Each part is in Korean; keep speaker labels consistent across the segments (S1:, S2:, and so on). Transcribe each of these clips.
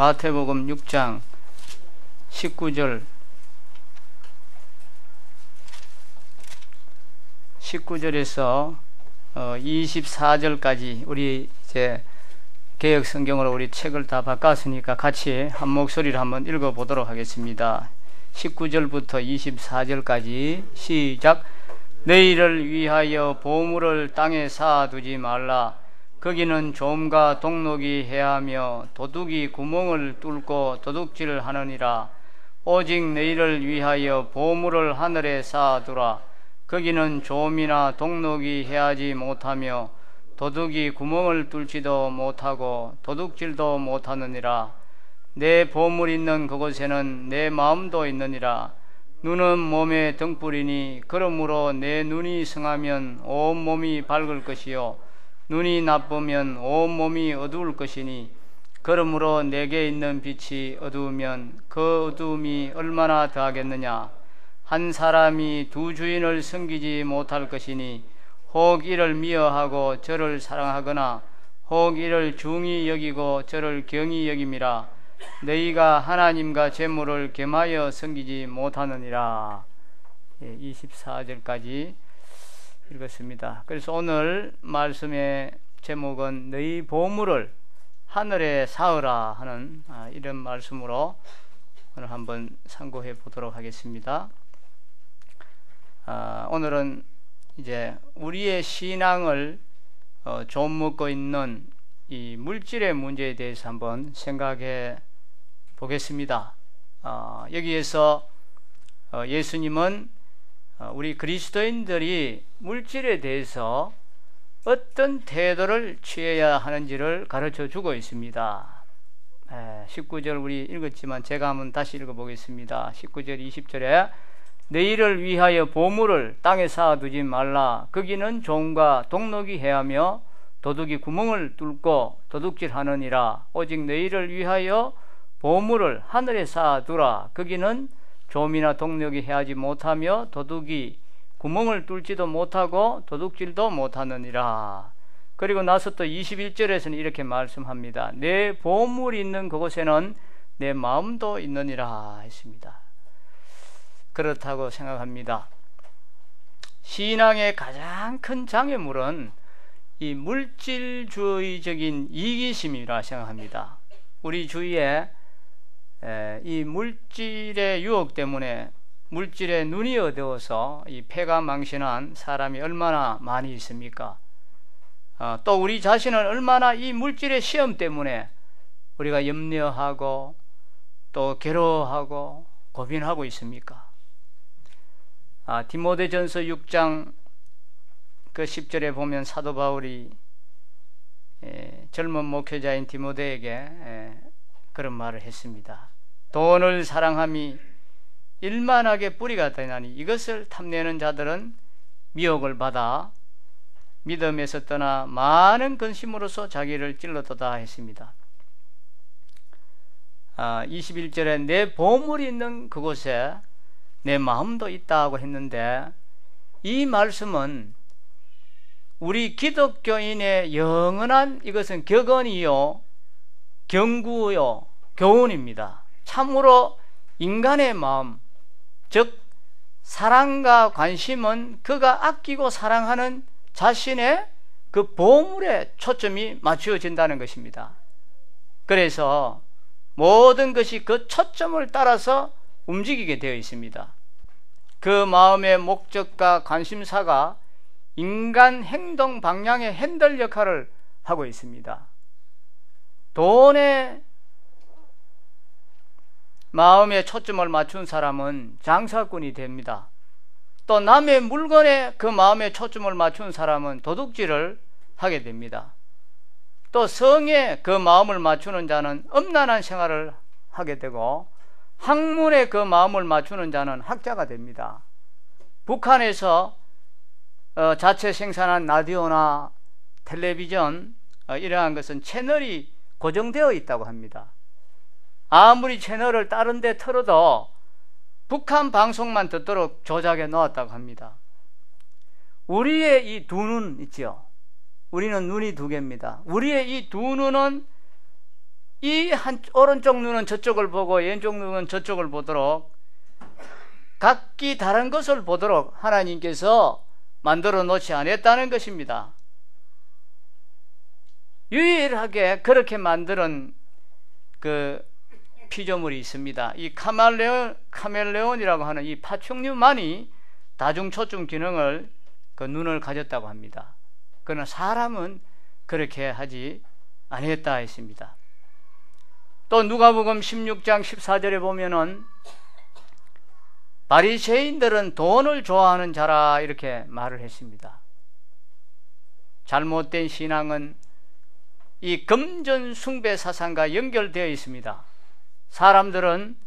S1: 마태복음 6장 19절에서 24절까지 우리 이제 개역 성경으로 우리 책을 다 바꿨으니까 같이 한 목소리로 한번 읽어 보도록 하겠습니다. 19절부터 24절까지 시작. 너희를 위하여 보물을 땅에 쌓아두지 말라. 거기는 좀과 동록이 해하며 도둑이 구멍을 뚫고 도둑질하느니라. 오직 너희를 위하여 보물을 하늘에 쌓아두라. 거기는 좀이나 동록이 해하지 못하며 도둑이 구멍을 뚫지도 못하고 도둑질도 못하느니라. 내 보물 있는 그곳에는 내 마음도 있느니라. 눈은 몸의 등불이니 그러므로 내 눈이 성하면 온 몸이 밝을 것이요 눈이 나쁘면 온 몸이 어두울 것이니 그러므로 내게 있는 빛이 어두우면 그 어두움이 얼마나 더하겠느냐. 한 사람이 두 주인을 섬기지 못할 것이니 혹 이를 미워하고 저를 사랑하거나 혹 이를 중히 여기고 저를 경히 여김이라. 너희가 하나님과 재물을 겸하여 섬기지 못하느니라. 24절까지 읽었습니다. 그래서 오늘 말씀의 제목은 너희 보물을 하늘에 쌓으라 하는 이런 말씀으로 오늘 한번 상고해 보도록 하겠습니다. 오늘은 이제 우리의 신앙을 좀먹고 있는 이 물질의 문제에 대해서 한번 생각해 보겠습니다. 여기에서 예수님은 우리 그리스도인들이 물질에 대해서 어떤 태도를 취해야 하는지를 가르쳐 주고 있습니다. 19절 우리 읽었지만 제가 한번 다시 읽어보겠습니다. 19절 20절에 너희를 위하여 보물을 땅에 쌓아두지 말라. 거기는 종과 동록이 해하며 도둑이 구멍을 뚫고 도둑질하느니라. 오직 너희를 위하여 보물을 하늘에 쌓아두라. 거기는 좀이나 동록이 해하지 못하며 도둑이 구멍을 뚫지도 못하고 도둑질도 못하느니라. 그리고 나서 또 21절에서는 이렇게 말씀합니다. 내 보물이 있는 그곳에는 내 마음도 있느니라 했습니다. 그렇다고 생각합니다. 신앙의 가장 큰 장애물은 이 물질주의적인 이기심이라 생각합니다. 우리 주위에 이 물질의 유혹 때문에 물질에 눈이 어두워서 이 폐가 망신한 사람이 얼마나 많이 있습니까? 또 우리 자신은 얼마나 이 물질의 시험 때문에 우리가 염려하고 또 괴로워하고 고민하고 있습니까? 디모데전서 6장 그 10절에 보면 사도 바울이 젊은 목회자인 디모데에게 그런 말을 했습니다. 돈을 사랑함이 일만하게 뿌리가 되나니 이것을 탐내는 자들은 미혹을 받아 믿음에서 떠나 많은 근심으로서 자기를 찔러도다 했습니다. 21절에 내 보물이 있는 그곳에 내 마음도 있다고 했는데 이 말씀은 우리 기독교인의 영원한 이것은 격언이요 경구요 교훈입니다. 참으로 인간의 마음, 즉 사랑과 관심은 그가 아끼고 사랑하는 자신의 그 보물에 초점이 맞추어진다는 것입니다. 그래서 모든 것이 그 초점을 따라서 움직이게 되어 있습니다. 그 마음의 목적과 관심사가 인간 행동 방향의 핸들 역할을 하고 있습니다. 돈에 마음의 초점을 맞춘 사람은 장사꾼이 됩니다. 또 남의 물건에 그 마음의 초점을 맞춘 사람은 도둑질을 하게 됩니다. 또 성에 그 마음을 맞추는 자는 엄란한 생활을 하게 되고 학문에 그 마음을 맞추는 자는 학자가 됩니다. 북한에서 자체 생산한 라디오나 텔레비전 이러한 것은 채널이 고정되어 있다고 합니다. 아무리 채널을 다른 데 틀어도 북한 방송만 듣도록 조작해 놓았다고 합니다. 우리의 이 두 눈 있죠. 우리는 눈이 두 개입니다. 우리의 이 두 눈은 이 오른쪽 눈은 저쪽을 보고 왼쪽 눈은 저쪽을 보도록 각기 다른 것을 보도록 하나님께서 만들어 놓지 않았다는 것입니다. 유일하게 그렇게 만드는 그 피조물이 있습니다. 이 카멜레온이라고 하는 이 파충류만이 다중초점 기능을 그 눈을 가졌다고 합니다. 그러나 사람은 그렇게 하지 아니했다 했습니다. 또 누가복음 16장 14절에 보면은 바리새인들은 돈을 좋아하는 자라 이렇게 말을 했습니다. 잘못된 신앙은 이 금전 숭배 사상과 연결되어 있습니다. 사람들은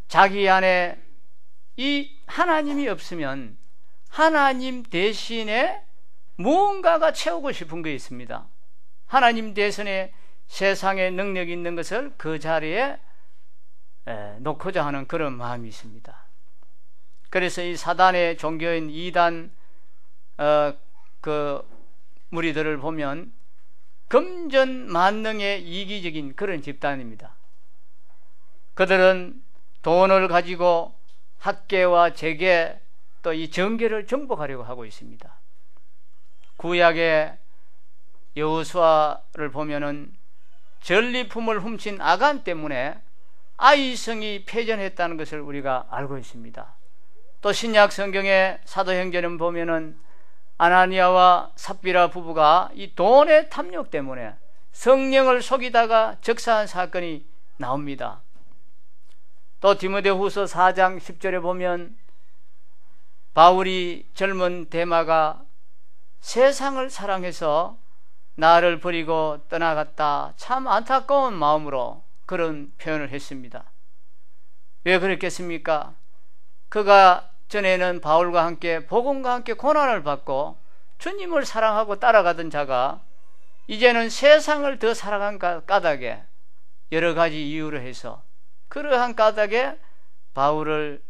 S1: 자기 안에 이 하나님이 없으면 하나님 대신에 무언가가 채우고 싶은 게 있습니다. 하나님 대신에 세상에 능력이 있는 것을 그 자리에 놓고자 하는 그런 마음이 있습니다. 그래서 이 사단의 종교인 이단 그 무리들을 보면 금전 만능에 이기적인 그런 집단입니다. 그들은 돈을 가지고 학계와 재계 또 이 정계를 정복하려고 하고 있습니다. 구약의 여호수아를 보면은 전리품을 훔친 아간 때문에 아이성이 패전했다는 것을 우리가 알고 있습니다. 또 신약 성경의 사도행전을 보면은 아나니아와 삽비라 부부가 이 돈의 탐욕 때문에 성령을 속이다가 즉사한 사건이 나옵니다. 또 디모데후서 4장 10절에 보면 바울이 젊은 데마가 세상을 사랑해서 나를 버리고 떠나갔다. 참 안타까운 마음으로 그런 표현을 했습니다. 왜 그랬겠습니까? 그가 전에는 바울과 함께 복음과 함께 고난을 받고 주님을 사랑하고 따라가던 자가 이제는 세상을 더 사랑한 까닭에 여러 가지 이유로 해서 그러한 까닭에 바울을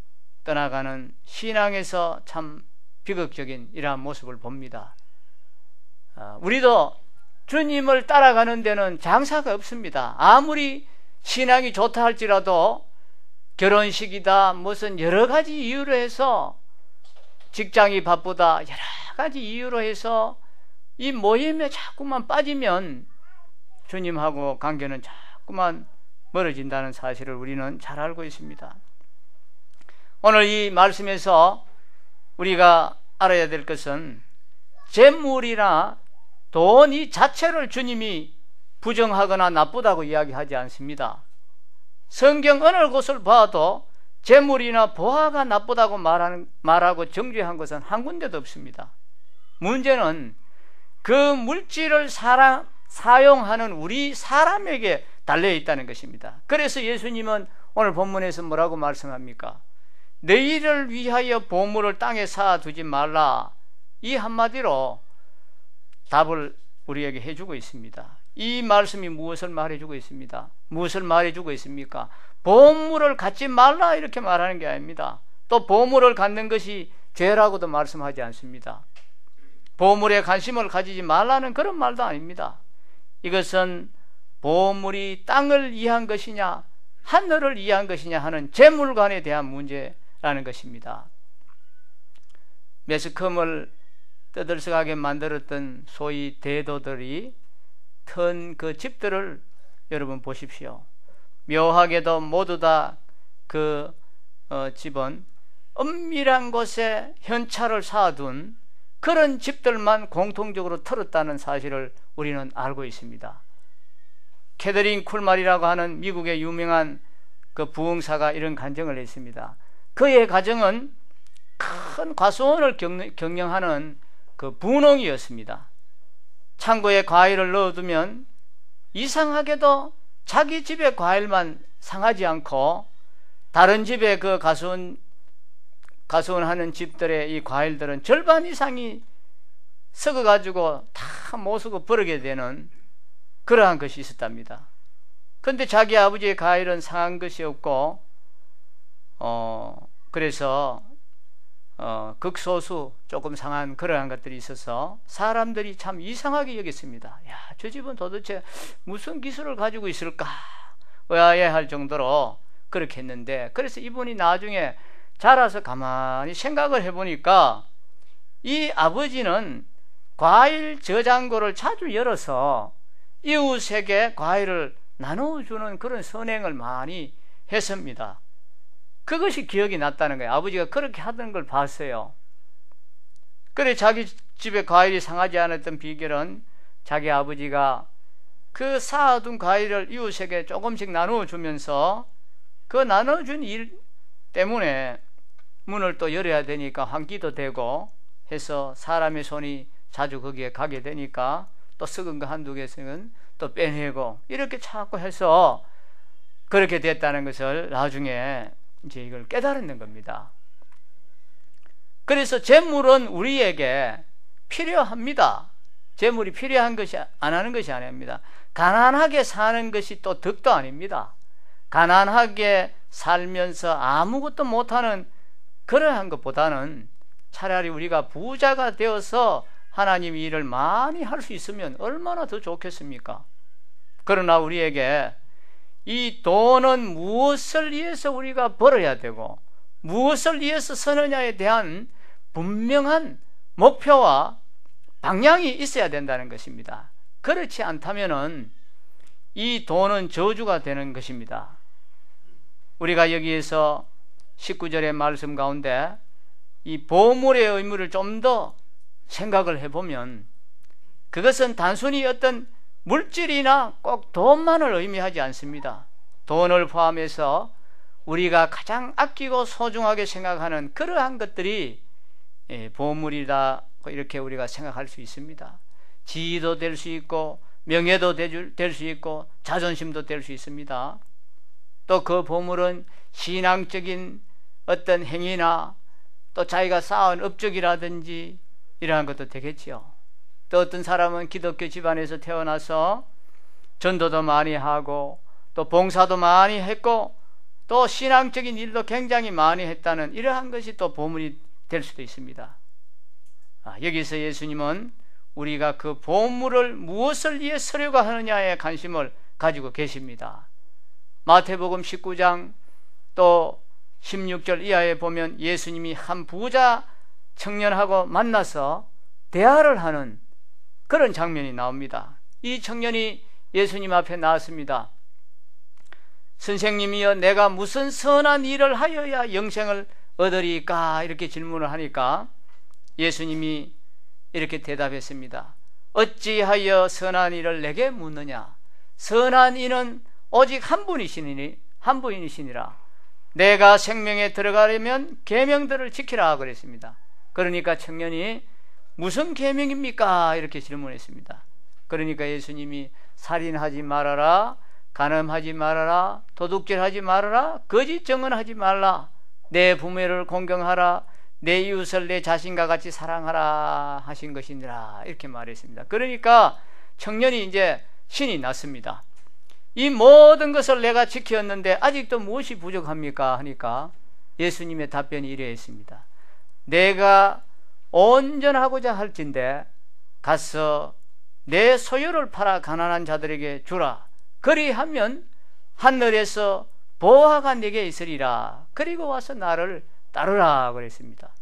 S1: 떠나가는 신앙에서 참 비극적인 이러한 모습을 봅니다. 우리도 주님을 따라가는 데는 장사가 없습니다. 아무리 신앙이 좋다 할지라도 결혼식이다 무슨 여러 가지 이유로 해서 직장이 바쁘다 여러 가지 이유로 해서 이 모임에 자꾸만 빠지면 주님하고 관계는 자꾸만 멀어진다는 사실을 우리는 잘 알고 있습니다. 오늘 이 말씀에서 우리가 알아야 될 것은 재물이나 돈 이 자체를 주님이 부정하거나 나쁘다고 이야기하지 않습니다. 성경 어느 곳을 봐도 재물이나 보화가 나쁘다고 말하고 정죄한 것은 한 군데도 없습니다. 문제는 그 물질을 사용하는 우리 사람에게 달려 있다는 것입니다. 그래서 예수님은 오늘 본문에서 뭐라고 말씀합니까? 너희를 위하여 보물을 땅에 쌓아두지 말라. 이 한마디로 답을 우리에게 해주고 있습니다. 이 말씀이 무엇을 말해주고 있습니다? 무엇을 말해주고 있습니까? 보물을 갖지 말라 이렇게 말하는 게 아닙니다. 또 보물을 갖는 것이 죄라고도 말씀하지 않습니다. 보물에 관심을 가지지 말라는 그런 말도 아닙니다. 이것은 보물이 땅을 이해한 것이냐 하늘을 이해한 것이냐 하는 재물관에 대한 문제라는 것입니다. 매스컴을 떠들썩하게 만들었던 소위 대도들이 큰 그 집들을 여러분 보십시오. 묘하게도 모두 다 그 집은 엄밀한 곳에 현찰을 쌓아둔 그런 집들만 공통적으로 털었다는 사실을 우리는 알고 있습니다. 캐더린 쿨말이라고 하는 미국의 유명한 그 부흥사가 이런 간증을 했습니다. 그의 가정은 큰 과수원을 경영하는 그 분홍이었습니다. 창고에 과일을 넣어두면 이상하게도 자기 집의 과일만 상하지 않고 다른 집에 그 가수원하는 집들의 이 과일들은 절반 이상이 썩어가지고 다 못 쓰고 버리게 되는 그러한 것이 있었답니다. 그런데 자기 아버지의 과일은 상한 것이 없고 그래서 극소수 조금 상한 그러한 것들이 있어서 사람들이 참 이상하게 여겼습니다. 야, 저 집은 도대체 무슨 기술을 가지고 있을까 의아해할 정도로 그렇게 했는데, 그래서 이분이 나중에 자라서 가만히 생각을 해보니까 이 아버지는 과일 저장고를 자주 열어서 이웃에게 과일을 나눠주는 그런 선행을 많이 했습니다. 그것이 기억이 났다는 거예요. 아버지가 그렇게 하던 걸 봤어요. 그래 자기 집에 과일이 상하지 않았던 비결은 자기 아버지가 그 쌓아둔 과일을 이웃에게 조금씩 나누어주면서 그 나눠준 일 때문에 문을 또 열어야 되니까 환기도 되고 해서 사람의 손이 자주 거기에 가게 되니까 또 썩은 거 한두 개씩은 또 빼내고 이렇게 자꾸 해서 그렇게 됐다는 것을 나중에 이제 이걸 깨달는 겁니다. 그래서 재물은 우리에게 필요합니다. 재물이 필요한 것이 안 하는 것이 아닙니다. 가난하게 사는 것이 또 덕도 아닙니다. 가난하게 살면서 아무것도 못하는 그러한 것보다는 차라리 우리가 부자가 되어서 하나님 일을 많이 할 수 있으면 얼마나 더 좋겠습니까? 그러나 우리에게 이 돈은 무엇을 위해서 우리가 벌어야 되고 무엇을 위해서 쓰느냐에 대한 분명한 목표와 방향이 있어야 된다는 것입니다. 그렇지 않다면은 이 돈은 저주가 되는 것입니다. 우리가 여기에서 19절의 말씀 가운데 이 보물의 의무를 좀 더 생각을 해보면 그것은 단순히 어떤 물질이나 꼭 돈만을 의미하지 않습니다. 돈을 포함해서 우리가 가장 아끼고 소중하게 생각하는 그러한 것들이 보물이다 이렇게 우리가 생각할 수 있습니다. 지위도 될 수 있고 명예도 될 수 있고 자존심도 될 수 있습니다. 또 그 보물은 신앙적인 어떤 행위나 또 자기가 쌓은 업적이라든지 이러한 것도 되겠지요. 또 어떤 사람은 기독교 집안에서 태어나서 전도도 많이 하고 또 봉사도 많이 했고 또 신앙적인 일도 굉장히 많이 했다는 이러한 것이 또 보물이 될 수도 있습니다. 여기서 예수님은 우리가 그 보물을 무엇을 위해 쓰려고 하느냐에 관심을 가지고 계십니다. 마태복음 19장 또 16절 이하에 보면 예수님이 한 부자 청년하고 만나서 대화를 하는 그런 장면이 나옵니다. 이 청년이 예수님 앞에 나왔습니다. 선생님이여, 내가 무슨 선한 일을 하여야 영생을 얻으리까? 이렇게 질문을 하니까 예수님이 이렇게 대답했습니다. 어찌하여 선한 일을 내게 묻느냐? 선한 이는 오직 한 분이시니라. 내가 생명에 들어가려면 계명들을 지키라 그랬습니다. 그러니까 청년이 무슨 계명입니까? 이렇게 질문했습니다. 그러니까 예수님이 살인하지 말아라, 간음하지 말아라, 도둑질하지 말아라, 거짓 증언하지 말라, 내 부모를 공경하라, 내 이웃을 내 자신과 같이 사랑하라 하신 것이니라 이렇게 말했습니다. 그러니까 청년이 이제 신이 났습니다. 이 모든 것을 내가 지켰는데 아직도 무엇이 부족합니까? 하니까 예수님의 답변이 이러했습니다. 내가 온전하고자 할진대 가서 내 소유를 팔아 가난한 자들에게 주라. 그리하면 하늘에서 보화가 내게 있으리라. 그리고 와서 나를 따르라 그랬습니다.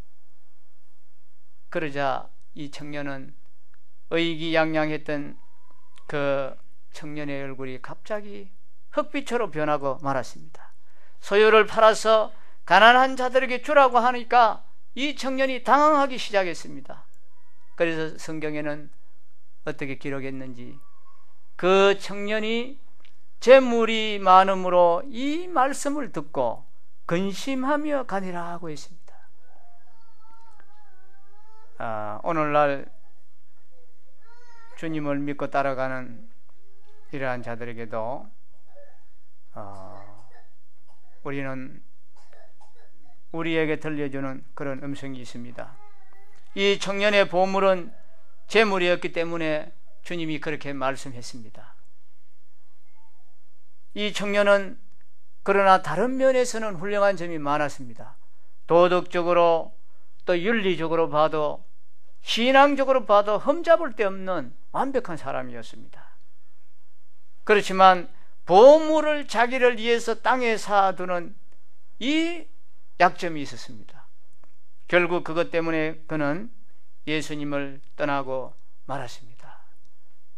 S1: 그러자 이 청년은 의기양양했던 그 청년의 얼굴이 갑자기 흑빛으로 변하고 말았습니다. 소유를 팔아서 가난한 자들에게 주라고 하니까 이 청년이 당황하기 시작했습니다. 그래서 성경에는 어떻게 기록했는지 그 청년이 재물이 많음으로 이 말씀을 듣고 근심하며 가니라 하고 있습니다. 오늘날 주님을 믿고 따라가는 이러한 자들에게도 우리는 우리에게 들려주는 그런 음성이 있습니다. 이 청년의 보물은 재물이었기 때문에 주님이 그렇게 말씀했습니다. 이 청년은 그러나 다른 면에서는 훌륭한 점이 많았습니다. 도덕적으로 또 윤리적으로 봐도 신앙적으로 봐도 흠잡을 데 없는 완벽한 사람이었습니다. 그렇지만 보물을 자기를 위해서 땅에 쌓아두는 이 약점이 있었습니다. 결국 그것 때문에 그는 예수님을 떠나고 말았습니다.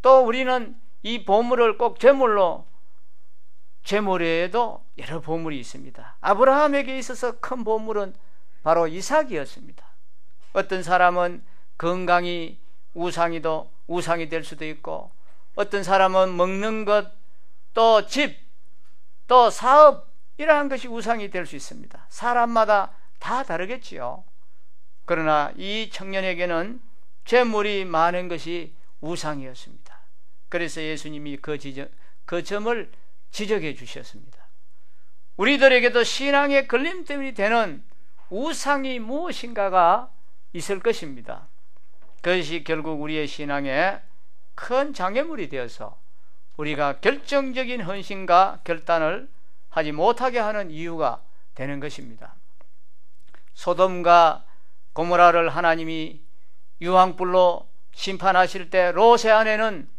S1: 또 우리는 이 보물을 꼭 제물 외에도 여러 보물이 있습니다. 아브라함에게 있어서 큰 보물은 바로 이삭이었습니다. 어떤 사람은 건강이 우상이 될 수도 있고, 어떤 사람은 먹는 것, 또 집, 또 사업, 이러한 것이 우상이 될 수 있습니다. 사람마다 다 다르겠지요. 그러나 이 청년에게는 재물이 많은 것이 우상이었습니다. 그래서 예수님이 그 점을 지적해 주셨습니다. 우리들에게도 신앙의 걸림돌이 되는 우상이 무엇인가가 있을 것입니다. 그것이 결국 우리의 신앙에 큰 장애물이 되어서 우리가 결정적인 헌신과 결단을 하지 못하게 하는 이유가 되는 것입니다. 소돔과 고모라를 하나님이 유황불로 심판하실 때 롯의 아내는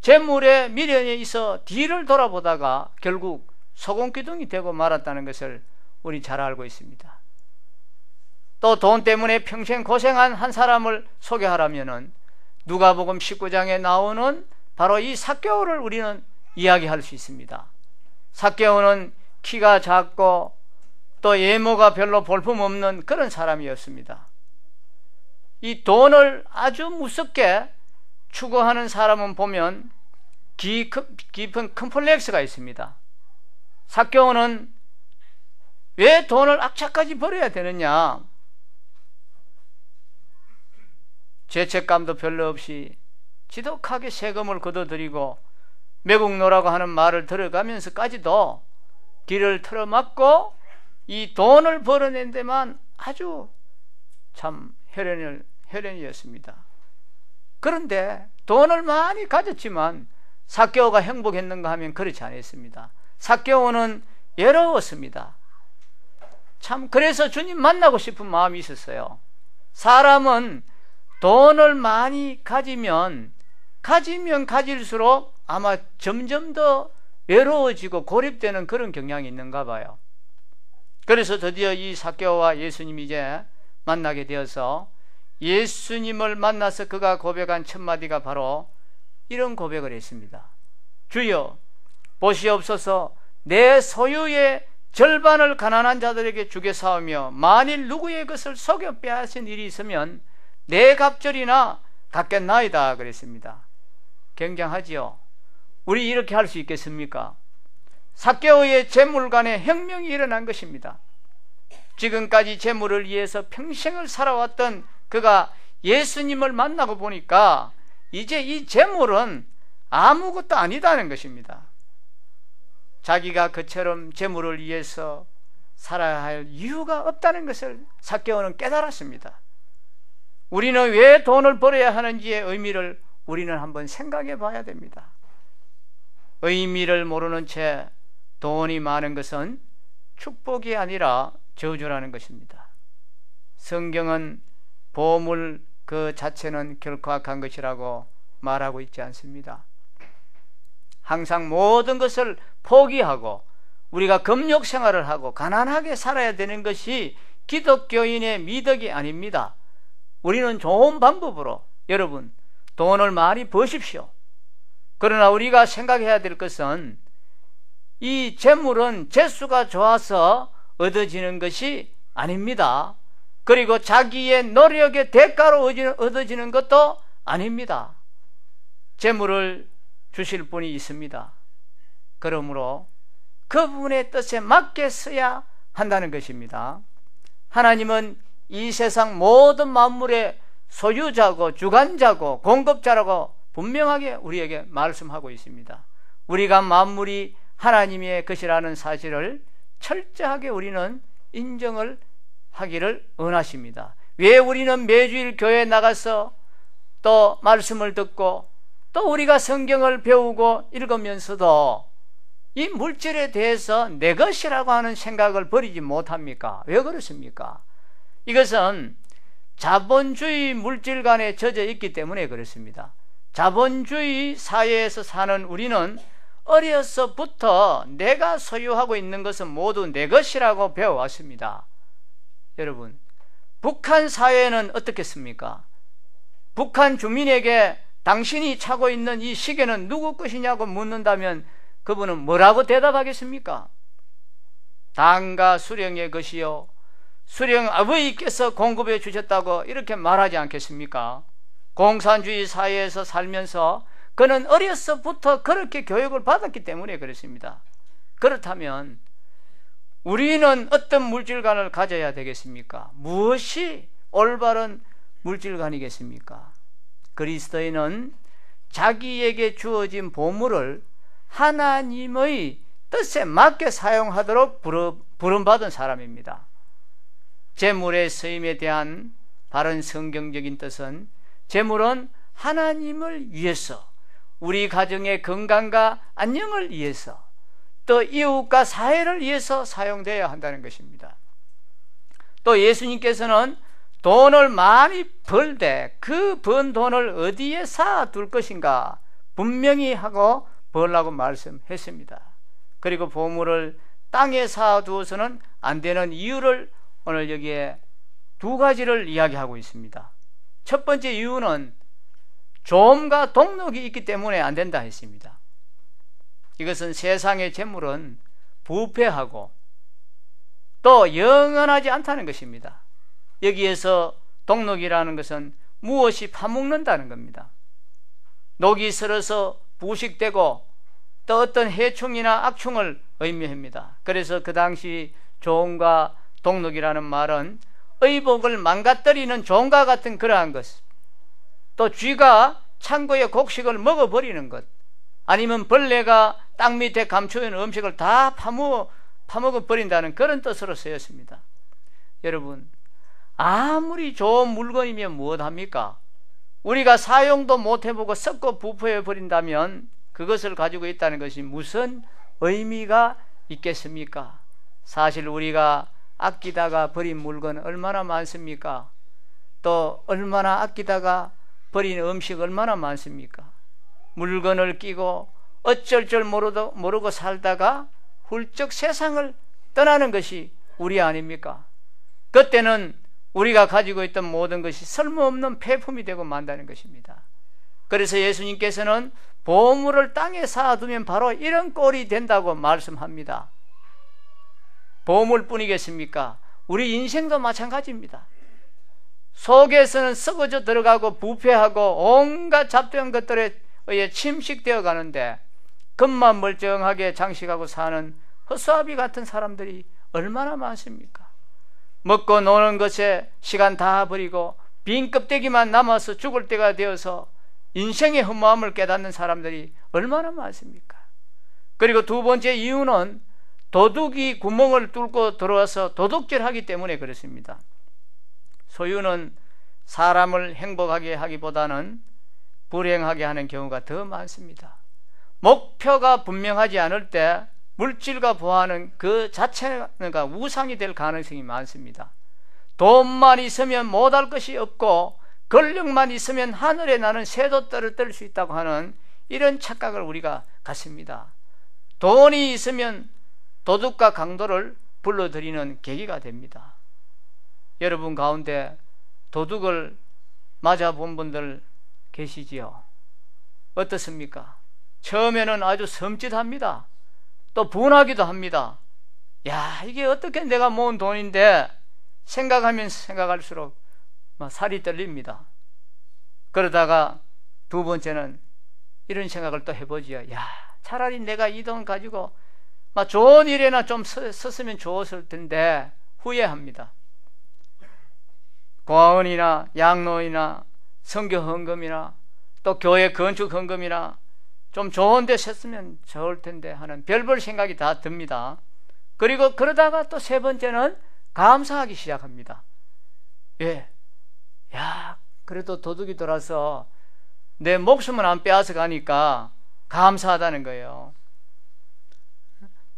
S1: 재물의 미련에 있어 뒤를 돌아보다가 결국 소금기둥이 되고 말았다는 것을 우리 잘 알고 있습니다. 또 돈 때문에 평생 고생한 한 사람을 소개하라면은 누가복음 19장에 나오는 바로 이 삭개오를 우리는 이야기할 수 있습니다. 삭개오는 키가 작고 또 외모가 별로 볼품없는 그런 사람이었습니다. 이 돈을 아주 무섭게 추구하는 사람은 보면 깊은 컴플렉스가 있습니다. 삭개오는 왜 돈을 악착까지 벌어야 되느냐? 죄책감도 별로 없이 지독하게 세금을 걷어들이고 매국노라고 하는 말을 들어가면서까지도 길을 틀어막고 이 돈을 벌어낸 데만 아주 참 혈연이었습니다. 그런데 돈을 많이 가졌지만 삭개오가 행복했는가 하면 그렇지 않았습니다. 삭개오는 외로웠습니다. 참 그래서 주님 만나고 싶은 마음이 있었어요. 사람은 돈을 많이 가지면 가질수록 아마 점점 더 외로워지고 고립되는 그런 경향이 있는가 봐요. 그래서 드디어 이 삭개오와 예수님이 이제 만나게 되어서 예수님을 만나서 그가 고백한 첫 마디가 바로 이런 고백을 했습니다. 주여 보시옵소서, 내 소유의 절반을 가난한 자들에게 주겠사오며 만일 누구의 것을 속여 빼앗은 일이 있으면 내 갑절이나 갚겠나이다 그랬습니다. 굉장하지요. 우리 이렇게 할 수 있겠습니까? 삭개오의 재물 간에 혁명이 일어난 것입니다. 지금까지 재물을 위해서 평생을 살아왔던 그가 예수님을 만나고 보니까 이제 이 재물은 아무것도 아니다는 것입니다. 자기가 그처럼 재물을 위해서 살아야 할 이유가 없다는 것을 삭개오는 깨달았습니다. 우리는 왜 돈을 벌어야 하는지의 의미를 우리는 한번 생각해 봐야 됩니다. 의미를 모르는 채 돈이 많은 것은 축복이 아니라 저주라는 것입니다. 성경은 보물 그 자체는 결코 악한 것이라고 말하고 있지 않습니다. 항상 모든 것을 포기하고 우리가 금욕 생활을 하고 가난하게 살아야 되는 것이 기독교인의 미덕이 아닙니다. 우리는 좋은 방법으로 여러분 돈을 많이 버십시오. 그러나 우리가 생각해야 될 것은 이 재물은 재수가 좋아서 얻어지는 것이 아닙니다. 그리고 자기의 노력의 대가로 얻어지는 것도 아닙니다. 재물을 주실 분이 있습니다. 그러므로 그분의 뜻에 맞게 써야 한다는 것입니다. 하나님은 이 세상 모든 만물의 소유자고 주관자고 공급자라고 분명하게 우리에게 말씀하고 있습니다. 우리가 만물이 하나님의 것이라는 사실을 철저하게 우리는 인정을 하기를 원하십니다. 왜 우리는 매주일 교회에 나가서 또 말씀을 듣고 또 우리가 성경을 배우고 읽으면서도 이 물질에 대해서 내 것이라고 하는 생각을 버리지 못합니까? 왜 그렇습니까? 이것은 자본주의 물질관에 젖어 있기 때문에 그렇습니다. 자본주의 사회에서 사는 우리는 어려서부터 내가 소유하고 있는 것은 모두 내 것이라고 배워왔습니다. 여러분, 북한 사회는 어떻겠습니까? 북한 주민에게 당신이 차고 있는 이 시계는 누구 것이냐고 묻는다면 그분은 뭐라고 대답하겠습니까? 당과 수령의 것이요, 수령 아버지께서 공급해 주셨다고 이렇게 말하지 않겠습니까? 공산주의 사회에서 살면서 그는 어려서부터 그렇게 교육을 받았기 때문에 그렇습니다. 그렇다면 우리는 어떤 물질관을 가져야 되겠습니까? 무엇이 올바른 물질관이겠습니까? 그리스도인은 자기에게 주어진 보물을 하나님의 뜻에 맞게 사용하도록 부름받은 사람입니다. 재물의 쓰임에 대한 바른 성경적인 뜻은, 재물은 하나님을 위해서, 우리 가정의 건강과 안녕을 위해서, 또 이웃과 사회를 위해서 사용되어야 한다는 것입니다. 또 예수님께서는 돈을 많이 벌되 그 번 돈을 어디에 쌓아둘 것인가 분명히 하고 벌라고 말씀했습니다. 그리고 보물을 땅에 쌓아두어서는 안 되는 이유를 오늘 여기에 두 가지를 이야기하고 있습니다. 첫 번째 이유는 조음과 동력이 있기 때문에 안 된다 했습니다. 이것은 세상의 재물은 부패하고 또 영원하지 않다는 것입니다. 여기에서 동력이라는 것은 무엇이 파먹는다는 겁니다. 녹이 슬어서 부식되고 또 어떤 해충이나 악충을 의미합니다. 그래서 그 당시 조음과 동력이라는 말은 의복을 망가뜨리는 종과 같은 그러한 것, 또 쥐가 창고의 곡식을 먹어버리는 것, 아니면 벌레가 땅 밑에 감춰있는 음식을 다 파먹어버린다는 그런 뜻으로 쓰였습니다. 여러분, 아무리 좋은 물건이면 무엇합니까? 우리가 사용도 못해보고 썩고 부패해버린다면 그것을 가지고 있다는 것이 무슨 의미가 있겠습니까? 사실 우리가 아끼다가 버린 물건 얼마나 많습니까? 또 얼마나 아끼다가 버린 음식 얼마나 많습니까? 물건을 끼고 어쩔 줄 모르고 살다가 훌쩍 세상을 떠나는 것이 우리 아닙니까? 그때는 우리가 가지고 있던 모든 것이 쓸모없는 폐품이 되고 만다는 것입니다. 그래서 예수님께서는 보물을 땅에 쌓아두면 바로 이런 꼴이 된다고 말씀합니다. 보물뿐이겠습니까? 우리 인생도 마찬가지입니다. 속에서는 썩어져 들어가고 부패하고 온갖 잡다한 것들에 의해 침식되어 가는데 겉만 멀쩡하게 장식하고 사는 허수아비 같은 사람들이 얼마나 많습니까? 먹고 노는 것에 시간 다 버리고 빈 껍데기만 남아서 죽을 때가 되어서 인생의 허무함을 깨닫는 사람들이 얼마나 많습니까? 그리고 두 번째 이유는 도둑이 구멍을 뚫고 들어와서 도둑질하기 때문에 그렇습니다. 소유는 사람을 행복하게 하기보다는 불행하게 하는 경우가 더 많습니다. 목표가 분명하지 않을 때 물질과 보아하는 그 자체가 우상이 될 가능성이 많습니다. 돈만 있으면 못할 것이 없고 권력만 있으면 하늘에 나는 새도 떨어뜨릴 수 있다고 하는 이런 착각을 우리가 갖습니다. 돈이 있으면 도둑과 강도를 불러들이는 계기가 됩니다. 여러분 가운데 도둑을 맞아본 분들 계시지요? 어떻습니까? 처음에는 아주 섬찟합니다. 또 분하기도 합니다. 야, 이게 어떻게 내가 모은 돈인데, 생각하면 생각할수록 막 살이 떨립니다. 그러다가 두 번째는 이런 생각을 또 해보지요. 야, 차라리 내가 이 돈 가지고 막 좋은 일에나 좀 썼으면 좋았을 텐데 후회합니다. 고아원이나 양로이나 선교 헌금이나 또 교회 건축 헌금이나 좀 좋은 데 썼으면 좋을 텐데 하는 별별 생각이 다 듭니다. 그리고 그러다가 또 세 번째는 감사하기 시작합니다. 예, 야, 그래도 도둑이 돌아서 내 목숨은 안 빼앗아 가니까 감사하다는 거예요.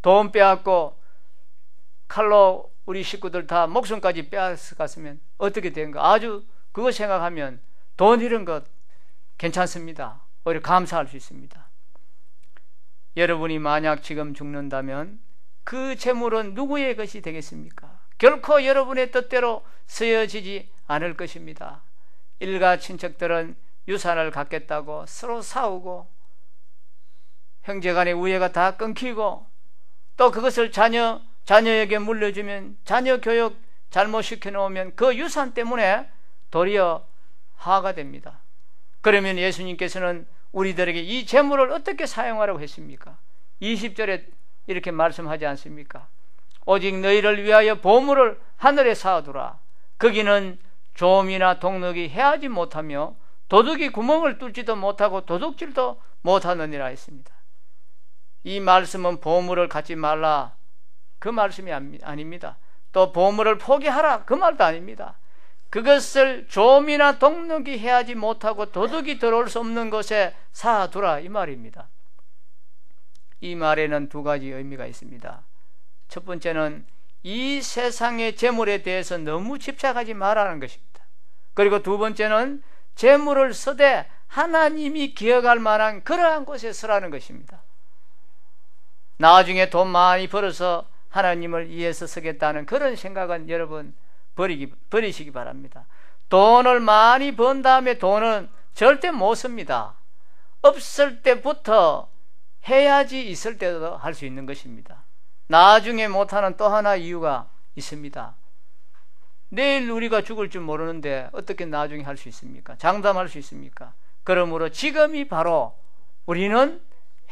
S1: 돈 빼앗고 칼로 우리 식구들 다 목숨까지 빼앗아 갔으면 어떻게 된가? 아주 그거 생각하면 돈 잃은 것 괜찮습니다. 오히려 감사할 수 있습니다. 여러분이 만약 지금 죽는다면 그 재물은 누구의 것이 되겠습니까? 결코 여러분의 뜻대로 쓰여지지 않을 것입니다. 일가 친척들은 유산을 갖겠다고 서로 싸우고 형제간의 우애가 다 끊기고 또 그것을 자녀에게 물려주면 자녀 교육 잘못 시켜놓으면 그 유산 때문에 도리어 화가 됩니다. 그러면 예수님께서는 우리들에게 이 재물을 어떻게 사용하라고 했습니까? 20절에 이렇게 말씀하지 않습니까? 오직 너희를 위하여 보물을 하늘에 쌓아두라. 거기는 조음이나 동력이 해하지 못하며 도둑이 구멍을 뚫지도 못하고 도둑질도 못하느니라 했습니다. 이 말씀은 보물을 갖지 말라 그 말씀이 아닙니다. 또 보물을 포기하라 그 말도 아닙니다. 그것을 조음이나 동력이 해하지 못하고 도둑이 들어올 수 없는 곳에 쌓아두라 이 말입니다. 이 말에는 두 가지 의미가 있습니다. 첫 번째는 이 세상의 재물에 대해서 너무 집착하지 말라는 것입니다. 그리고 두 번째는 재물을 쓰되 하나님이 기억할 만한 그러한 곳에 쓰라는 것입니다. 나중에 돈 많이 벌어서 하나님을 위해서 쓰겠다는 그런 생각은 여러분 버리시기 바랍니다. 돈을 많이 번 다음에 돈은 절대 못 씁니다. 없을 때부터 해야지 있을 때도 할 수 있는 것입니다. 나중에 못하는 또 하나 이유가 있습니다. 내일 우리가 죽을 줄 모르는데 어떻게 나중에 할 수 있습니까? 장담할 수 있습니까? 그러므로 지금이 바로 우리는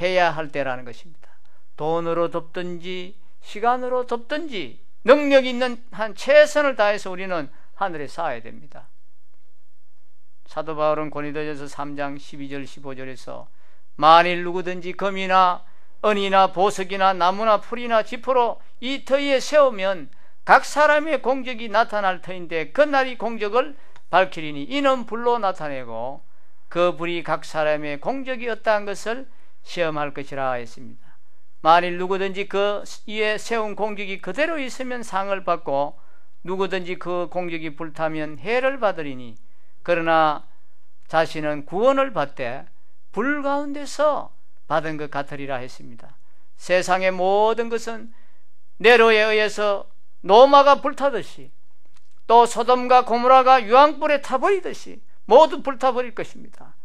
S1: 해야 할 때라는 것입니다. 돈으로 덮든지 시간으로 덮든지 능력 있는 한 최선을 다해서 우리는 하늘에 쌓아야 됩니다. 사도 바울은 고린도전서 3장 12절 15절에서 만일 누구든지 금이나 은이나 보석이나 나무나 풀이나 지퍼로 이 터위에 세우면 각 사람의 공적이 나타날 터인데 그 날이 공적을 밝히리니 이는 불로 나타내고 그 불이 각 사람의 공적이 어떠한 것을 시험할 것이라 했습니다. 만일 누구든지 그 위에 세운 공적이 그대로 있으면 상을 받고 누구든지 그 공적이 불타면 해를 받으리니 그러나 자신은 구원을 받되 불 가운데서 받은 것 같으리라 했습니다. 세상의 모든 것은 네로에 의해서 노마가 불타듯이 또 소돔과 고모라가 유황불에 타버리듯이 모두 불타버릴 것입니다.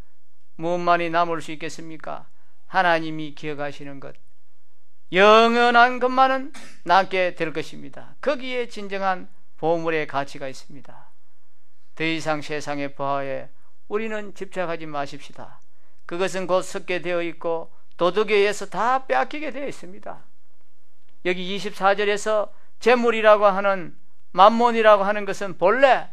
S1: 무엇만이 남을 수 있겠습니까? 하나님이 기억하시는 것, 영원한 것만은 남게 될 것입니다. 거기에 진정한 보물의 가치가 있습니다. 더 이상 세상의 부하에 우리는 집착하지 마십시다. 그것은 곧 섞게 되어 있고 도둑에 의해서 다 빼앗기게 되어 있습니다. 여기 24절에서 재물이라고 하는 만몬이라고 하는 것은 본래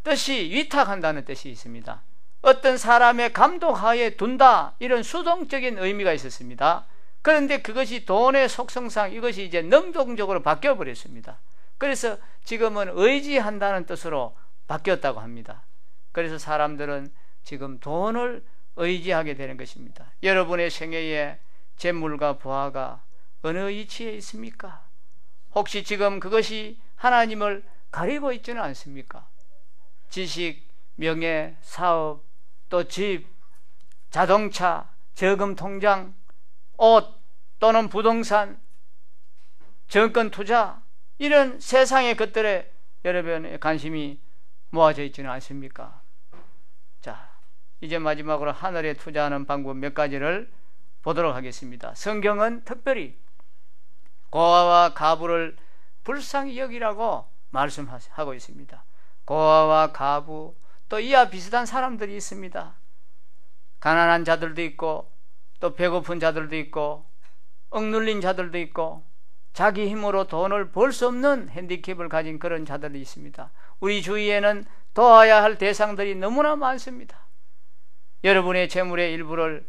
S1: 뜻이 위탁한다는 뜻이 있습니다. 어떤 사람의 감독하에 둔다 이런 수동적인 의미가 있었습니다. 그런데 그것이 돈의 속성상 이것이 이제 능동적으로 바뀌어 버렸습니다. 그래서 지금은 의지한다는 뜻으로 바뀌었다고 합니다. 그래서 사람들은 지금 돈을 의지하게 되는 것입니다. 여러분의 생애에 재물과 부하가 어느 위치에 있습니까? 혹시 지금 그것이 하나님을 가리고 있지는 않습니까? 지식, 명예, 사업, 또 집, 자동차, 저금 통장, 옷 또는 부동산, 정권 투자 이런 세상의 것들에 여러분의 관심이 모아져 있지는 않습니까? 자, 이제 마지막으로 하늘에 투자하는 방법 몇 가지를 보도록 하겠습니다. 성경은 특별히 고아와 가부를 불쌍히 여기라고 말씀하고 있습니다. 고아와 가부 또 이와 비슷한 사람들이 있습니다. 가난한 자들도 있고 또 배고픈 자들도 있고 억눌린 자들도 있고 자기 힘으로 돈을 벌 수 없는 핸디캡을 가진 그런 자들이 있습니다. 우리 주위에는 도와야 할 대상들이 너무나 많습니다. 여러분의 재물의 일부를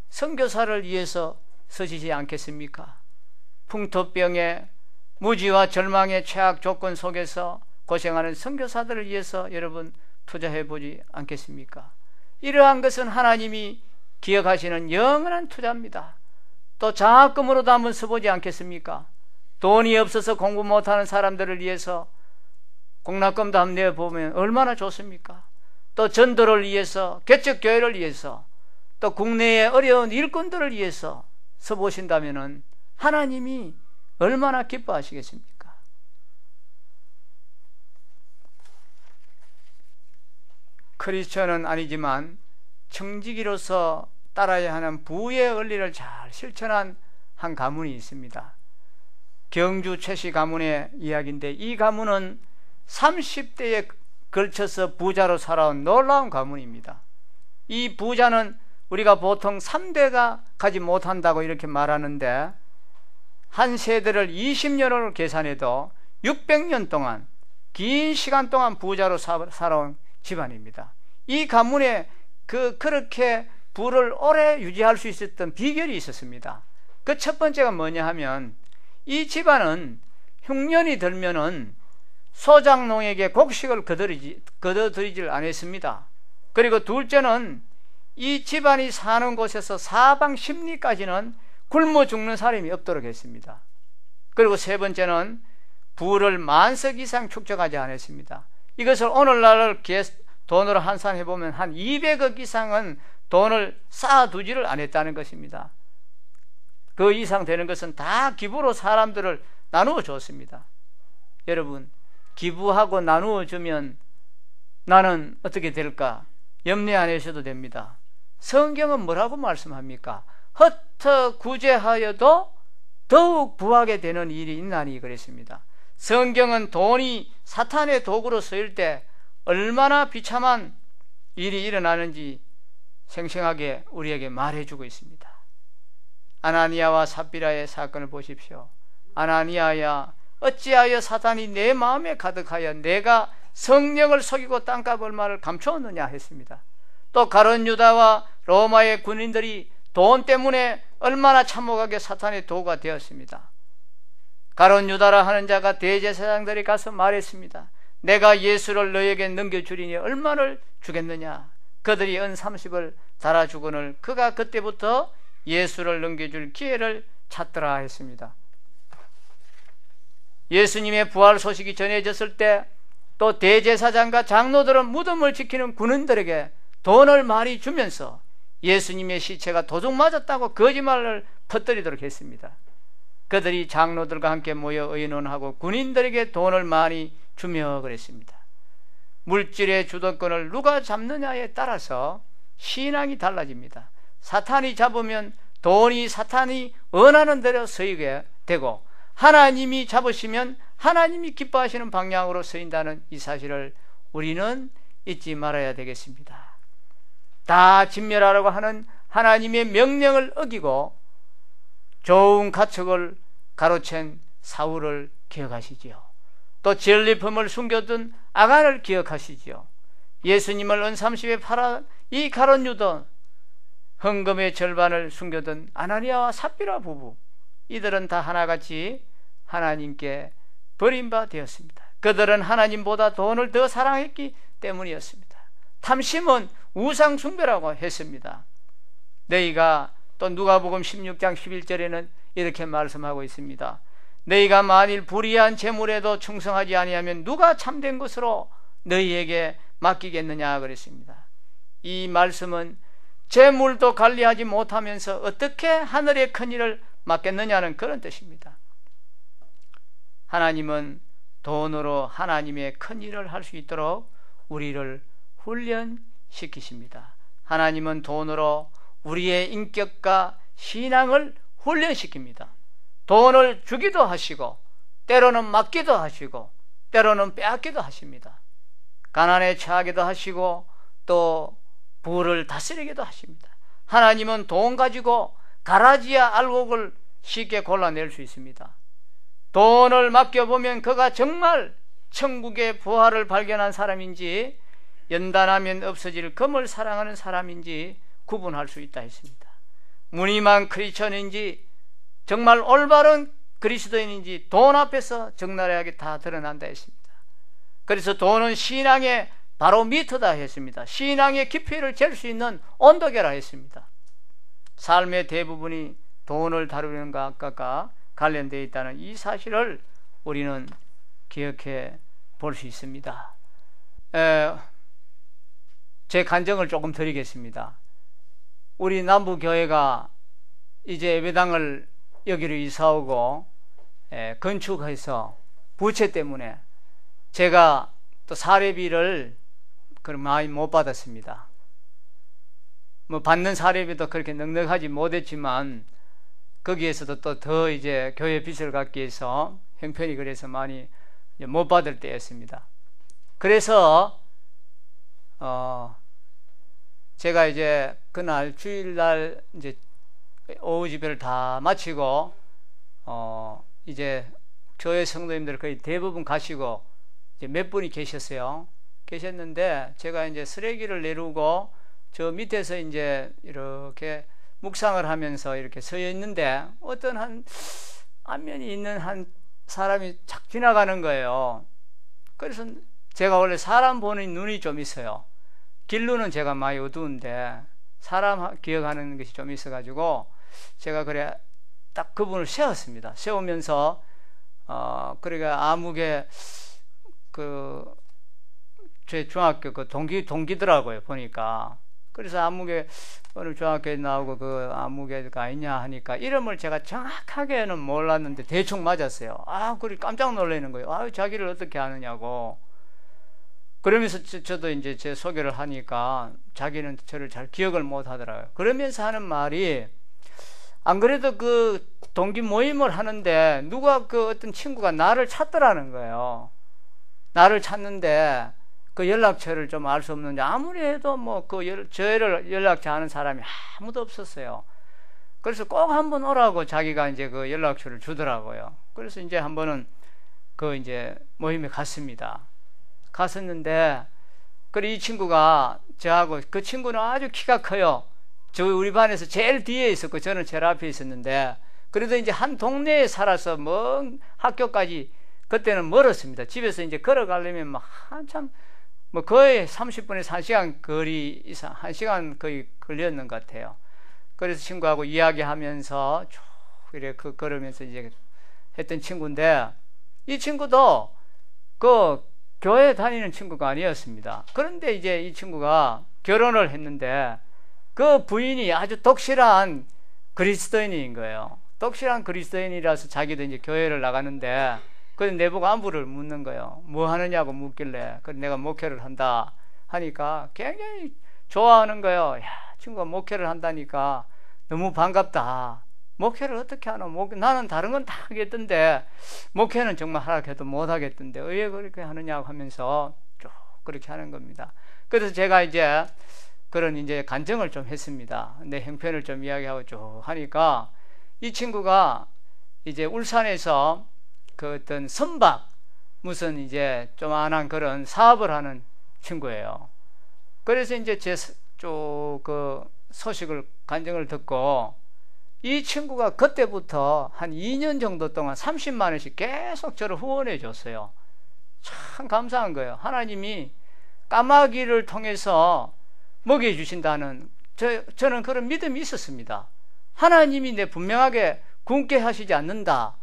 S1: 선교사를 위해서 쓰시지 않겠습니까? 풍토병에 무지와 절망의 최악 조건 속에서 고생하는 선교사들을 위해서 여러분 투자해 보지 않겠습니까? 이러한 것은 하나님이 기억하시는 영원한 투자입니다. 또 장학금으로도 한번 써보지 않겠습니까? 돈이 없어서 공부 못하는 사람들을 위해서 공납금도 한번 내보면 얼마나 좋습니까? 또 전도를 위해서, 개척교회를 위해서, 또 국내의 어려운 일꾼들을 위해서 보신다면은 하나님이 얼마나 기뻐하시겠습니까? 크리스천은 아니지만 청지기로서 따라야 하는 부의 원리를 잘 실천한 한 가문이 있습니다. 경주 최씨 가문의 이야기인데, 이 가문은 30대에 걸쳐서 부자로 살아온 놀라운 가문입니다. 이 부자는 우리가 보통 3대가 가지 못한다고 이렇게 말하는데, 한 세대를 20년으로 계산해도 600년 동안, 긴 시간 동안 부자로 살아온 집안입니다. 이 가문에 그렇게 부를 오래 유지할 수 있었던 비결이 있었습니다. 그 첫 번째가 뭐냐 하면, 이 집안은 흉년이 들면은 소장농에게 곡식을 거둬들이질 않았습니다. 그리고 둘째는 이 집안이 사는 곳에서 사방 십리까지는 굶어 죽는 사람이 없도록 했습니다. 그리고 세 번째는 부를 만석 이상 축적하지 않았습니다. 이것을 오늘날을 돈으로 환산해 보면 한 200억 이상은 돈을 쌓아두지를 않았다는 것입니다. 그 이상 되는 것은 다 기부로 사람들을 나누어 줬습니다. 여러분, 기부하고 나누어 주면 나는 어떻게 될까 염려 안 하셔도 됩니다. 성경은 뭐라고 말씀합니까? 흩어 구제하여도 더욱 부하게 되는 일이 있나니 그랬습니다. 성경은 돈이 사탄의 도구로 쓰일 때 얼마나 비참한 일이 일어나는지 생생하게 우리에게 말해주고 있습니다. 아나니아와 삽비라의 사건을 보십시오. 아나니아야, 어찌하여 사탄이 내 마음에 가득하여 내가 성령을 속이고 땅값 얼마를 감추었느냐 했습니다. 또 가룟 유다와 로마의 군인들이 돈 때문에 얼마나 참혹하게 사탄의 도구가 되었습니다. 가룟 유다라 하는 자가 대제사장들이 가서 말했습니다. 내가 예수를 너에게 넘겨주리니 얼마를 주겠느냐? 그들이 은 30을 달아주거늘 그가 그때부터 예수를 넘겨줄 기회를 찾더라 했습니다. 예수님의 부활 소식이 전해졌을 때 또 대제사장과 장로들은 무덤을 지키는 군인들에게 돈을 많이 주면서 예수님의 시체가 도둑 맞았다고 거짓말을 퍼뜨리도록 했습니다. 그들이 장로들과 함께 모여 의논하고 군인들에게 돈을 많이 주며 그랬습니다. 물질의 주도권을 누가 잡느냐에 따라서 신앙이 달라집니다. 사탄이 잡으면 돈이 사탄이 원하는 대로 쓰이게 되고, 하나님이 잡으시면 하나님이 기뻐하시는 방향으로 쓰인다는 이 사실을 우리는 잊지 말아야 되겠습니다. 다 진멸하라고 하는 하나님의 명령을 어기고 좋은 가축을 가로챈 사울을 기억하시지요. 또 전리품을 숨겨둔 아간을 기억하시지요. 예수님을 은30에 팔아 이 가룟 유다, 헌금의 절반을 숨겨둔 아나니아와 삽비라 부부, 이들은 다 하나같이 하나님께 버림바 되었습니다. 그들은 하나님보다 돈을 더 사랑했기 때문이었습니다. 탐심은 우상 숭배라고 했습니다. 너희가, 또 누가복음 16장 11절에는 이렇게 말씀하고 있습니다. 너희가 만일 불의한 재물에도 충성하지 아니하면 누가 참된 것으로 너희에게 맡기겠느냐 그랬습니다. 이 말씀은 재물도 관리하지 못하면서 어떻게 하늘의 큰일을 맡겠느냐는 그런 뜻입니다. 하나님은 돈으로 하나님의 큰일을 할 수 있도록 우리를 훈련시키십니다. 하나님은 돈으로 우리의 인격과 신앙을 훈련시킵니다. 돈을 주기도 하시고 때로는 맡기도 하시고 때로는 빼앗기도 하십니다. 가난에 처하기도 하시고 또 부를 다스리기도 하십니다. 하나님은 돈 가지고 가라지와 알곡을 쉽게 골라낼 수 있습니다. 돈을 맡겨보면 그가 정말 천국의 부활을 발견한 사람인지 연단하면 없어질 금을 사랑하는 사람인지 구분할 수 있다 했습니다. 무늬만 크리스천인지 정말 올바른 그리스도인인지 돈 앞에서 적나라하게 다 드러난다 했습니다. 그래서 돈은 신앙의 바로미터다 했습니다. 신앙의 깊이를 잴 수 있는 온도계라 했습니다. 삶의 대부분이 돈을 다루는 것과 관련되어 있다는 이 사실을 우리는 기억해 볼 수 있습니다. 제 간증을 조금 드리겠습니다. 우리 남부교회가 이제 예배당을 여기로 이사 오고 건축해서 부채 때문에 제가 또 사례비를 그럼 많이 못 받았습니다. 뭐 받는 사례비도 그렇게 넉넉하지 못했지만 거기에서도 또 더 이제 교회 빚을 갚기 위해서 형편이 그래서 많이 못 받을 때였습니다. 그래서 제가 이제 그날 주일날 이제 오후 집회를 다 마치고 이제 교회 성도님들 거의 대부분 가시고 이제 몇 분이 계셨는데 제가 이제 쓰레기를 내리고 저 밑에서 이제 이렇게 묵상을 하면서 이렇게 서 있는데 어떤 한 안면이 있는 한 사람이 착 지나가는 거예요. 그래서 제가 원래 사람 보는 눈이 좀 있어요. 길로는 제가 많이 어두운데 사람 기억하는 것이 좀 있어가지고 제가 그래 딱 그분을 세웠습니다. 세우면서 그러니까 아무개 제 중학교 그 동기더라고요 보니까. 그래서 아무개 오늘 중학교에 나오고 그 아무개가 있냐 하니까 이름을 제가 정확하게는 몰랐는데 대충 맞았어요. 그래 깜짝 놀라는 거예요. 자기를 어떻게 아느냐고. 그러면서 저도 이제 제 소개를 하니까 자기는 저를 잘 기억을 못 하더라고요. 그러면서 하는 말이 안 그래도 그 동기 모임을 하는데 누가 그 어떤 친구가 나를 찾더라는 거예요. 나를 찾는데 그 연락처를 좀 알 수 없는데 아무리 해도 뭐 저를 연락처 아는 사람이 아무도 없었어요. 그래서 꼭 한번 오라고 자기가 이제 그 연락처를 주더라고요. 그래서 이제 한 번은 그 이제 모임에 갔습니다. 갔었는데 그래 이 친구가 저하고 그 친구는 아주 키가 커요. 저 우리 반에서 제일 뒤에 있었고 저는 제일 앞에 있었는데 그래도 이제 한 동네에 살아서 먼 학교까지 그때는 멀었습니다. 집에서 이제 걸어가려면 막 한참 뭐 거의 30분에서 1시간 거리 이상 1시간 거의 걸렸는 것 같아요. 그래서 친구하고 이야기하면서 쭉 이렇게 걸으면서 이제 했던 친구인데 이 친구도 그 교회 다니는 친구가 아니었습니다. 그런데 이제 이 친구가 결혼을 했는데 그 부인이 아주 독실한 그리스도인인 거예요. 독실한 그리스도인이라서 자기도 이제 교회를 나가는데 그래서 내보고 안부를 묻는 거예요. 뭐 하느냐고 묻길래 그래서 내가 목회를 한다 하니까 굉장히 좋아하는 거예요. 야, 친구가 목회를 한다니까 너무 반갑다. 목회를 어떻게 하나? 나는 다른 건 다 하겠던데 목회는 정말 하락해도 못 하겠던데 왜 그렇게 하느냐고 하면서 쭉 그렇게 하는 겁니다. 그래서 제가 이제 그런 이제 간증을 좀 했습니다. 내 형편을 좀 이야기하고 쭉 하니까 이 친구가 이제 울산에서 그 어떤 선박 무슨 이제 조만한 그런 사업을 하는 친구예요. 그래서 이제 제 쪽 그 소식을 간증을 듣고 이 친구가 그때부터 한 2년 정도 동안 30만 원씩 계속 저를 후원해 줬어요. 참 감사한 거예요. 하나님이 까마귀를 통해서 먹여주신다는 저는 그런 믿음이 있었습니다. 하나님이 내 분명하게 굶게 하시지 않는다,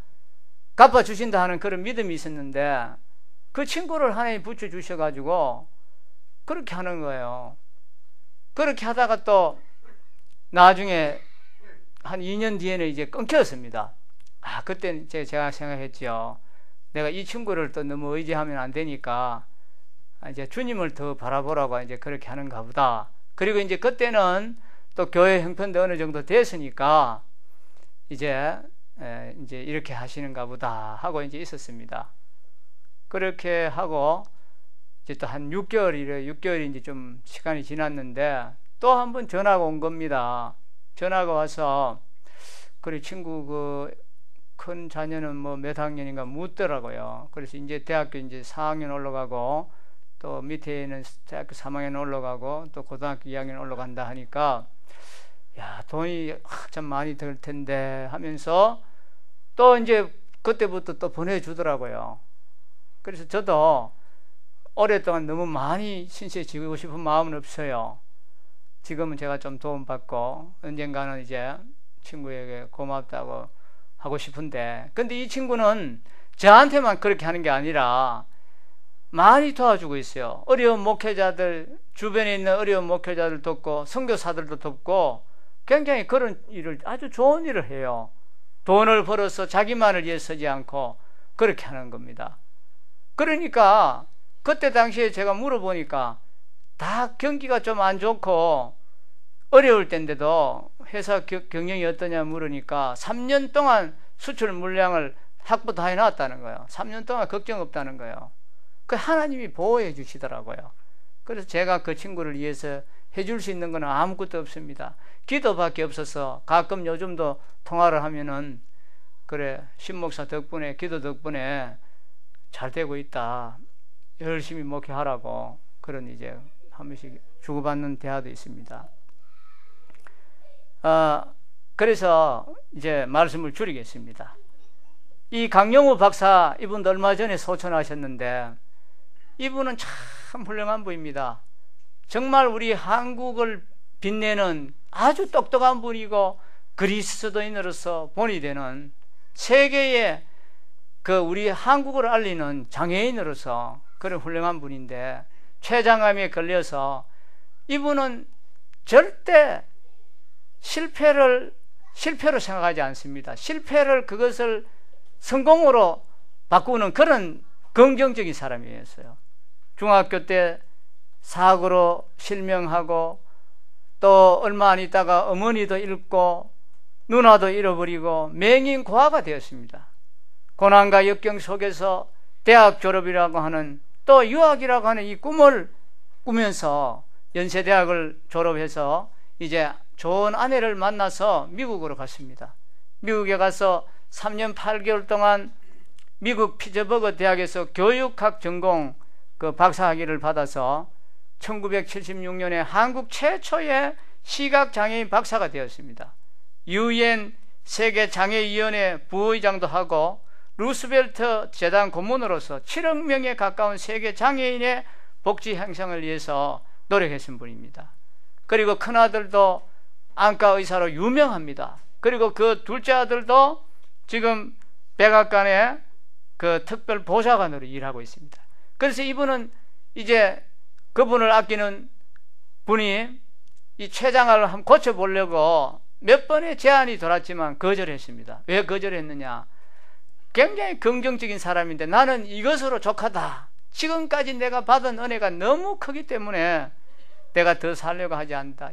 S1: 갚아주신다 하는 그런 믿음이 있었는데 그 친구를 하나님이 붙여주셔가지고 그렇게 하는 거예요. 그렇게 하다가 또 나중에 한 2년 뒤에는 이제 끊겼습니다. 그때 제가 생각했죠. 내가 이 친구를 또 너무 의지하면 안 되니까 이제 주님을 더 바라보라고 이제 그렇게 하는가 보다. 그리고 이제 그때는 또 교회 형편도 어느 정도 됐으니까 이제 이렇게 하시는가 보다 하고 이제 있었습니다. 그렇게 하고 이제 또 한 6개월이 이제 좀 시간이 지났는데 또 한 번 전화가 온 겁니다. 전화가 와서 그래 친구 그 큰 자녀는 뭐 몇 학년인가 묻더라고요. 그래서 이제 대학교 이제 4학년 올라가고 또 밑에는 대학교 3학년 올라가고 또 고등학교 2학년 올라간다 하니까 야 돈이 참 많이 들 텐데 하면서 또 이제 그때부터 또 보내주더라고요. 그래서 저도 오랫동안 너무 많이 신세 지고 싶은 마음은 없어요. 지금은 제가 좀 도움받고 언젠가는 이제 친구에게 고맙다고 하고 싶은데 근데 이 친구는 저한테만 그렇게 하는 게 아니라 많이 도와주고 있어요. 어려운 목회자들, 주변에 있는 어려운 목회자들 돕고 선교사들도 돕고 굉장히 그런 일을, 아주 좋은 일을 해요. 돈을 벌어서 자기만을 위해 쓰지 않고 그렇게 하는 겁니다. 그러니까 그때 당시에 제가 물어보니까 다 경기가 좀 안 좋고 어려울 때인데도 회사 경영이 어떠냐 물으니까 3년 동안 수출 물량을 확보 다 해놨다는 거예요. 3년 동안 걱정 없다는 거예요. 그 하나님이 보호해 주시더라고요. 그래서 제가 그 친구를 위해서 해줄 수 있는 건 아무것도 없습니다. 기도밖에 없어서 가끔 요즘도 통화를 하면은 그래, 신목사 덕분에, 기도 덕분에 잘 되고 있다, 열심히 목회하라고 그런 이제 한 번씩 주고받는 대화도 있습니다. 그래서 이제 말씀을 줄이겠습니다. 이 강영우 박사, 이분도 얼마 전에 소천하셨는데 이분은 참 훌륭한 분입니다. 정말 우리 한국을 빛내는 아주 똑똑한 분이고 그리스도인으로서 본이 되는 세계에 그 우리 한국을 알리는 장애인으로서 그런 훌륭한 분인데 췌장암에 걸려서 이분은 절대 실패로 생각하지 않습니다. 실패를 그것을 성공으로 바꾸는 그런 긍정적인 사람이었어요. 중학교 때 사고로 실명하고 또 얼마 안 있다가 어머니도 잃고 누나도 잃어버리고 맹인고아가 되었습니다. 고난과 역경 속에서 대학 졸업이라고 하는 또 유학이라고 하는 이 꿈을 꾸면서 연세대학을 졸업해서 이제 좋은 아내를 만나서 미국으로 갔습니다. 미국에 가서 3년 8개월 동안 미국 피츠버그 대학에서 교육학 전공 그 박사학위를 받아서 1976년에 한국 최초의 시각장애인 박사가 되었습니다. UN 세계장애위원회 부의장도 하고 루스벨트 재단 고문으로서 7억 명에 가까운 세계 장애인의 복지 향상을 위해서 노력했던 분입니다. 그리고 큰아들도 안과 의사로 유명합니다. 그리고 그 둘째 아들도 지금 백악관의 그 특별 보좌관으로 일하고 있습니다. 그래서 이분은 이제 그분을 아끼는 분이 이 췌장암을 한번 고쳐보려고 몇 번의 제안이 돌았지만 거절했습니다. 왜 거절했느냐? 굉장히 긍정적인 사람인데 나는 이것으로 족하다. 지금까지 내가 받은 은혜가 너무 크기 때문에 내가 더 살려고 하지 않는다.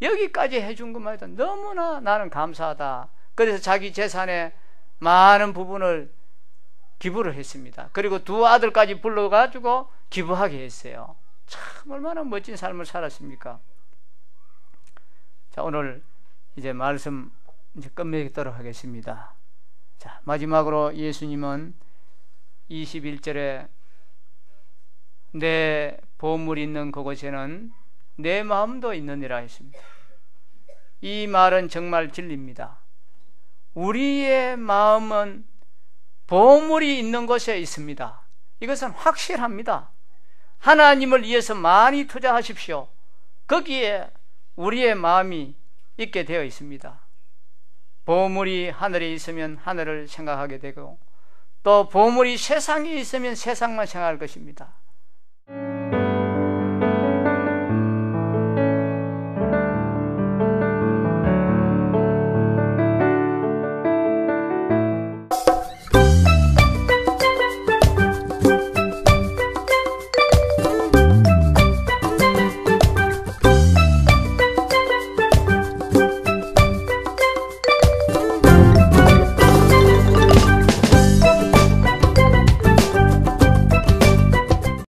S1: 여기까지 해준 것만 해도 너무나 나는 감사하다. 그래서 자기 재산의 많은 부분을 기부를 했습니다. 그리고 두 아들까지 불러가지고 기부하게 했어요. 참 얼마나 멋진 삶을 살았습니까? 자, 오늘 이제 말씀 이제 끝맺도록 하겠습니다. 자, 마지막으로 예수님은 21절에 내 보물이 있는 그곳에는 내 마음도 있느니라 했습니다. 이 말은 정말 진리입니다. 우리의 마음은 보물이 있는 곳에 있습니다. 이것은 확실합니다. 하나님을 위해서 많이 투자하십시오. 거기에 우리의 마음이 있게 되어 있습니다. 보물이 하늘에 있으면 하늘을 생각하게 되고 또 보물이 세상에 있으면 세상만 생각할 것입니다.